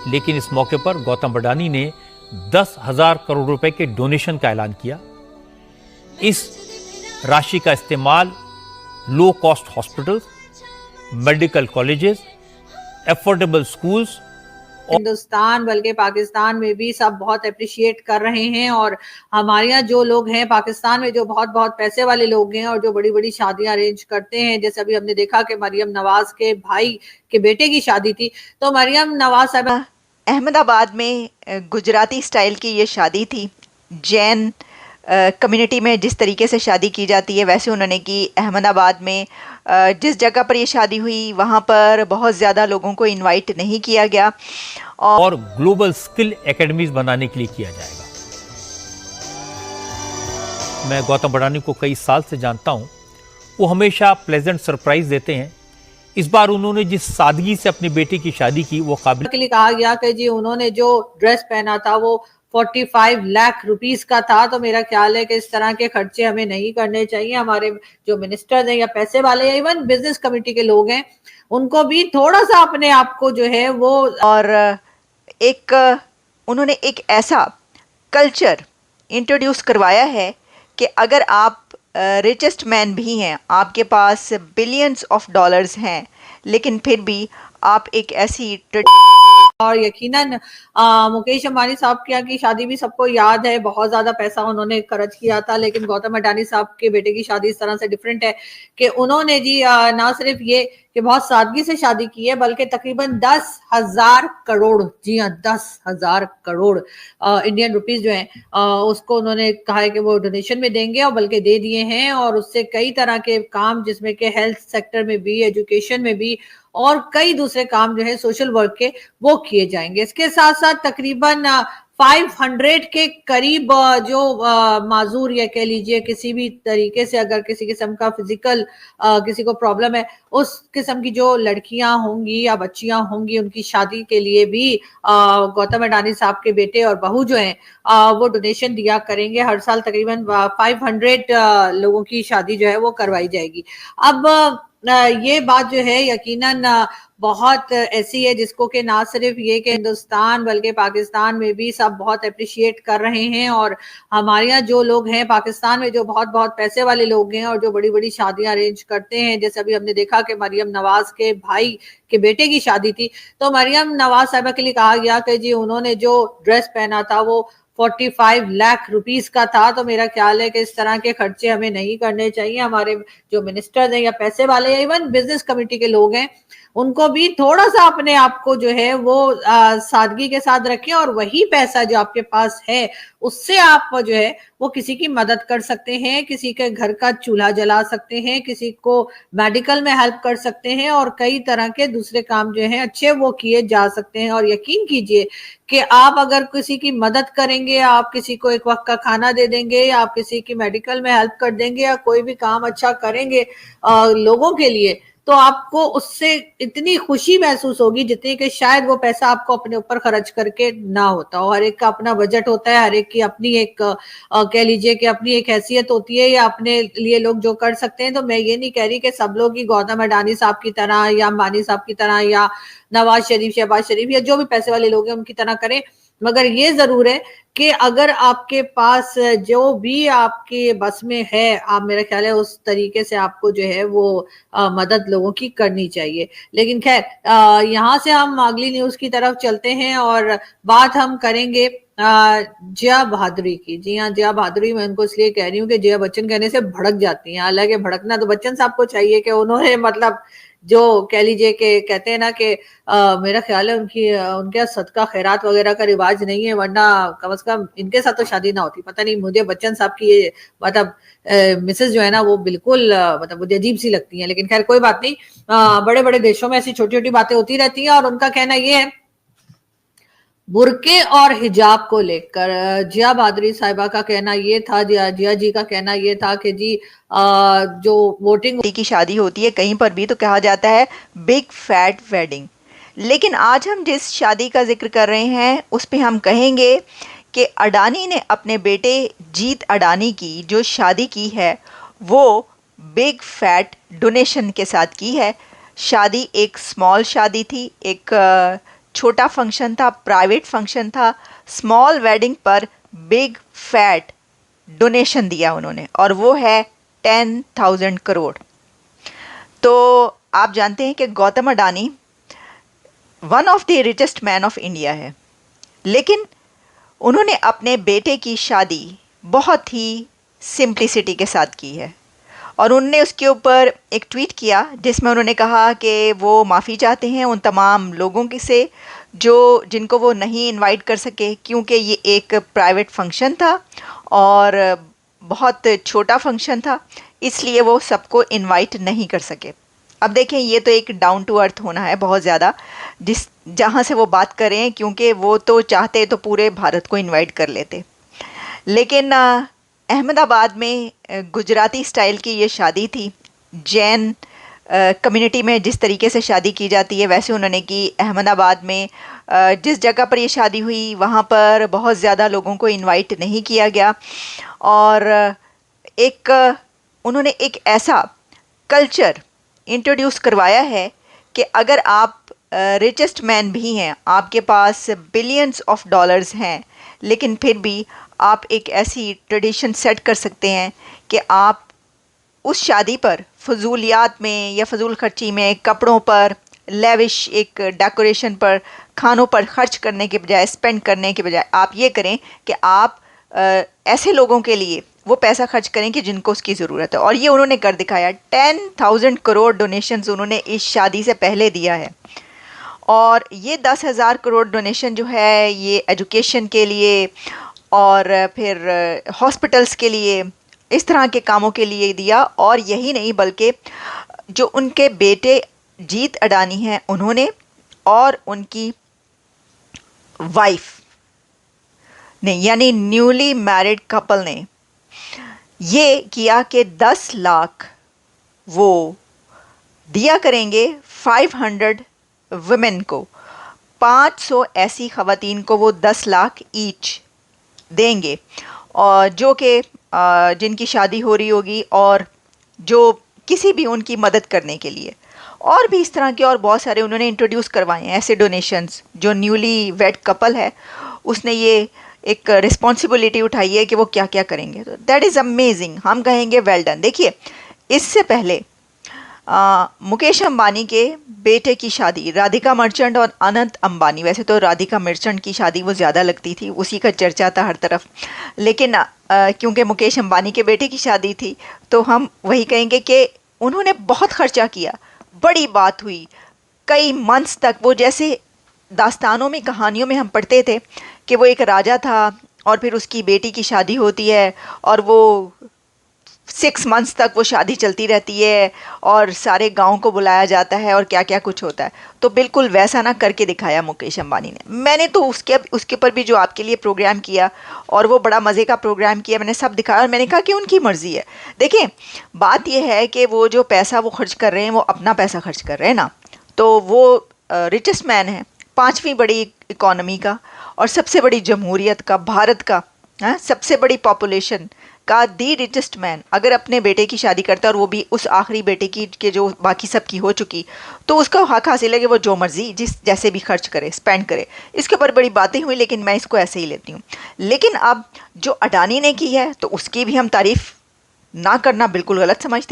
लेकिन इस मौके पर गौतम अडानी ने 10,000 करोड़ रुपए के डोनेशन का ऐलान किया। इस राशि का इस्तेमाल low cost hospitals, medical colleges, affordable schools, Hindustan बल्कि पाकिस्तान में भी सब बहुत अप्रिशिएट कर रहे हैं। और हमारे यहाँ जो लोग हैं पाकिस्तान में, जो बहुत बहुत पैसे वाले लोग हैं और जो बड़ी बड़ी शादियां अरेंज करते हैं, जैसे अभी हमने देखा कि मरियम नवाज के भाई के बेटे की शादी थी, तो मरियम नवाज साहब अहमदाबाद में गुजराती स्टाइल की ये शादी थी। जैन कम्युनिटी में जिस तरीके से शादी की जाती है वैसे उन्होंने की। अहमदाबाद में जिस जगह पर ये शादी हुई वहाँ पर बहुत ज़्यादा लोगों को इनवाइट नहीं किया गया और ग्लोबल स्किल एकेडमीज बनाने के लिए किया जाएगा। मैं गौतम अडानी को कई साल से जानता हूं, वो हमेशा प्लेजेंट सरप्राइज देते हैं। इस बार उन्होंने जिस सादगी से अपनी बेटी की शादी की वो काबिल के लिए कहा गया कि जी उन्होंने जो ड्रेस पहना था वो 45 लाख रुपीस का था। तो मेरा ख्याल है कि इस तरह के खर्चे हमें नहीं करने चाहिए। हमारे जो मिनिस्टर्स हैं या पैसे वाले हैं, इवन बिजनेस कमेटी के लोग हैं, उनको भी थोड़ा सा अपने आप को जो है वो और एक उन्होंने एक ऐसा कल्चर इंट्रोड्यूस करवाया है कि अगर आप रिचेस्ट मैन भी हैं, आपके पास बिलियंस ऑफ डॉलर्स हैं, लेकिन फिर भी आप एक ऐसी और यकीनन मुकेश अंबानी साहब की शादी भी सबको याद है, बहुत ज्यादा पैसा उन्होंने खर्च किया था। लेकिन गौतम अडानी साहब के बेटे की शादी इस तरह से डिफरेंट है कि उन्होंने जी ना सिर्फ ये कि बहुत सादगी से शादी की है, बल्कि तकरीबन 10,000 करोड़, जी हाँ 10,000 करोड़ इंडियन रुपीस जो है उसको उन्होंने कहा है कि वो डोनेशन में देंगे, और बल्कि दे दिए हैं। और उससे कई तरह के काम, जिसमें कि हेल्थ सेक्टर में भी, एजुकेशन में भी, और कई दूसरे काम जो है सोशल वर्क के, वो किए जाएंगे। इसके साथ साथ तकरीबन 500 के करीब जो माजूर या कह लीजिए किसी भी तरीके से अगर किसी किस्म का फिजिकल किसी को प्रॉब्लम है, उस किस्म की जो लड़कियां होंगी या बच्चियां होंगी, उनकी शादी के लिए भी गौतम अडानी साहब के बेटे और बहू जो हैं वो डोनेशन दिया करेंगे। हर साल तकरीबन 500 लोगों की शादी जो है वो करवाई जाएगी। अब ये बात जो है यकीनन बहुत ऐसी है जिसको कि ना सिर्फ ये कि हिंदुस्तान बल्कि पाकिस्तान में भी सब बहुत अप्रिशिएट कर रहे हैं। और हमारे यहाँ जो लोग हैं पाकिस्तान में, जो बहुत बहुत पैसे वाले लोग हैं और जो बड़ी बड़ी शादियां अरेंज करते हैं, जैसे अभी हमने देखा कि मरियम नवाज के भाई के बेटे की शादी थी, तो मरियम नवाज साहबा के लिए कहा गया कि जी उन्होंने जो ड्रेस पहना था वो 45 लाख रुपीस का था। तो मेरा ख्याल है कि इस तरह के खर्चे हमें नहीं करने चाहिए। हमारे जो मिनिस्टर्स हैं या पैसे वाले हैं, इवन बिजनेस कमेटी के लोग हैं, उनको भी थोड़ा सा अपने आप को जो है वो सादगी के साथ रखें, और वही पैसा जो आपके पास है उससे आप जो है वो किसी की मदद कर सकते हैं, किसी के घर का चूल्हा जला सकते हैं, किसी को मेडिकल में हेल्प कर सकते हैं, और कई तरह के दूसरे काम जो हैं अच्छे वो किए जा सकते हैं। और यकीन कीजिए कि आप अगर किसी की मदद करेंगे, आप किसी को एक वक्त का खाना दे देंगे, या आप किसी की मेडिकल में हेल्प कर देंगे, या कोई भी काम अच्छा करेंगे लोगों के लिए, तो आपको उससे इतनी खुशी महसूस होगी जितनी कि शायद वो पैसा आपको अपने ऊपर खर्च करके ना होता हो। हर एक का अपना बजट होता है, हर एक की अपनी एक कह लीजिए कि अपनी एक हैसियत होती है, या अपने लिए लोग जो कर सकते हैं। तो मैं ये नहीं कह रही कि सब लोग ही गौतम अडानी साहब की तरह या अंबानी साहब की तरह या नवाज शरीफ, शहबाज शरीफ या जो भी पैसे वाले लोग हैं उनकी तरह करें, मगर ये जरूर है कि अगर आपके पास जो भी आपके बस में है, आप मेरा ख्याल है उस तरीके से आपको जो है वो मदद लोगों की करनी चाहिए। लेकिन खैर यहाँ से हम अगली न्यूज की तरफ चलते हैं और बात हम करेंगे जया बहादुरी की। जी हाँ, जया बहादुरी, मैं उनको इसलिए कह रही हूँ कि जया बच्चन कहने से भड़क जाती हैं। हालांकि भड़कना तो बच्चन साहब को चाहिए कि उन्होंने मतलब जो कह लीजिए कि कहते हैं ना कि मेरा ख्याल है उनके सदका खैरात वगैरह का रिवाज नहीं है, वरना कम से कम इनके साथ तो शादी ना होती। पता नहीं, मुझे बच्चन साहब की ये मतलब मिसेस जो है ना वो बिल्कुल मतलब मुझे अजीब सी लगती है। लेकिन खैर कोई बात नहीं, बड़े बड़े देशों में ऐसी छोटी छोटी बातें होती रहती हैं। और उनका कहना ये है बुर्के और हिजाब को लेकर, जिया बहादुरी साहिबा का कहना ये था, जिया जी का कहना ये था कि जी जो वोटिंग की शादी होती है कहीं पर भी तो कहा जाता है बिग फैट वेडिंग। लेकिन आज हम जिस शादी का जिक्र कर रहे हैं उस पे हम कहेंगे कि अडानी ने अपने बेटे जीत अडानी की जो शादी की है वो बिग फैट डोनेशन के साथ की है। शादी एक स्मॉल शादी थी, एक छोटा फंक्शन था, प्राइवेट फंक्शन था, स्मॉल वेडिंग पर बिग फैट डोनेशन दिया उन्होंने, और वो है 10,000 करोड़। तो आप जानते हैं कि Gautam Adani one of the richest man of India है, लेकिन उन्होंने अपने बेटे की शादी बहुत ही सिंप्लिसिटी के साथ की है। और उनने उसके ऊपर एक ट्वीट किया जिसमें उन्होंने कहा कि वो माफ़ी चाहते हैं उन तमाम लोगों के से जिनको वो नहीं इनवाइट कर सके, क्योंकि ये एक प्राइवेट फंक्शन था और बहुत छोटा फंक्शन था, इसलिए वो सबको इनवाइट नहीं कर सके। अब देखें, ये तो एक डाउन टू अर्थ होना है बहुत ज़्यादा जहाँ से वो बात करें, क्योंकि वो तो चाहते तो पूरे भारत को इनवाइट कर लेते। लेकिन अहमदाबाद में गुजराती स्टाइल की ये शादी थी। जैन कम्युनिटी में जिस तरीके से शादी की जाती है वैसे उन्होंने की। अहमदाबाद में जिस जगह पर ये शादी हुई वहाँ पर बहुत ज़्यादा लोगों को इनवाइट नहीं किया गया, और उन्होंने एक ऐसा कल्चर इंट्रोड्यूस करवाया है कि अगर आप रिचेस्ट मैन भी हैं, आपके पास बिलियंस ऑफ डॉलर्स हैं, लेकिन फिर भी आप एक ऐसी ट्रेडिशन सेट कर सकते हैं कि आप उस शादी पर फजूलियात में या फजूल खर्ची में, कपड़ों पर, लेविश एक डेकोरेशन पर, खानों पर खर्च करने के बजाय, स्पेंड करने के बजाय आप ये करें कि आप ऐसे लोगों के लिए वो पैसा खर्च करें कि जिनको उसकी ज़रूरत है। और ये उन्होंने कर दिखाया। 10,000 करोड़ डोनेशंस उन्होंने इस शादी से पहले दिया है, और ये 10,000 करोड़ डोनेशन जो है ये एजुकेशन के लिए और फिर हॉस्पिटल्स के लिए, इस तरह के कामों के लिए दिया। और यही नहीं बल्कि जो उनके बेटे जीत अडानी हैं उन्होंने और उनकी वाइफ ने, यानी न्यूली मैरिड कपल ने ये किया कि 10 लाख वो दिया करेंगे 500 वुमेन को, 500 ऐसी ख़वातीन को वो 10 लाख ईच देंगे, और जो कि जिनकी शादी हो रही होगी और जो किसी भी उनकी मदद करने के लिए। और भी इस तरह के और बहुत सारे उन्होंने इंट्रोड्यूस करवाए हैं ऐसे डोनेशंस। जो न्यूली वेड कपल है उसने ये एक रिस्पॉन्सिबिलिटी उठाई है कि वो क्या क्या करेंगे। तो दैट इज़ अमेजिंग, हम कहेंगे वेल डन। देखिए, इससे पहले मुकेश अंबानी के बेटे की शादी, राधिका मर्चेंट और अनंत अंबानी, वैसे तो राधिका मर्चेंट की शादी वो ज़्यादा लगती थी, उसी का चर्चा था हर तरफ, लेकिन क्योंकि मुकेश अंबानी के बेटे की शादी थी तो हम वही कहेंगे कि उन्होंने बहुत खर्चा किया, बड़ी बात हुई, कई मंथ्स तक। वो जैसे दास्तानों में, कहानियों में हम पढ़ते थे कि वो एक राजा था और फिर उसकी बेटी की शादी होती है और वो 6 मंथ्स तक वो शादी चलती रहती है और सारे गांव को बुलाया जाता है और क्या क्या कुछ होता है। तो बिल्कुल वैसा ना करके दिखाया मुकेश अंबानी ने। मैंने तो उसके ऊपर भी जो आपके लिए प्रोग्राम किया, और वो बड़ा मज़े का प्रोग्राम किया, मैंने सब दिखाया और मैंने कहा कि उनकी मर्ज़ी है। देखें, बात यह है कि वो जो पैसा वो खर्च कर रहे हैं वो अपना पैसा खर्च कर रहे हैं ना, तो वो रिचेस्ट मैन है, 5वीं बड़ी इकॉनमी का और सबसे बड़ी जमहूरियत का, भारत का, सबसे बड़ी पॉपुलेशन का दी रिचेस्ट मैन अगर अपने बेटे की शादी करता है, और वो भी उस आखिरी बेटे की के जो बाकी सब की हो चुकी, तो उसका हक हासिल है कि वो जो मर्ज़ी जैसे भी खर्च करे, स्पेंड करे। इसके ऊपर बड़ी बातें हुई, लेकिन मैं इसको ऐसे ही लेती हूँ। लेकिन अब जो अडानी ने की है तो उसकी भी हम तारीफ़ ना करना बिल्कुल गलत समझते हैं।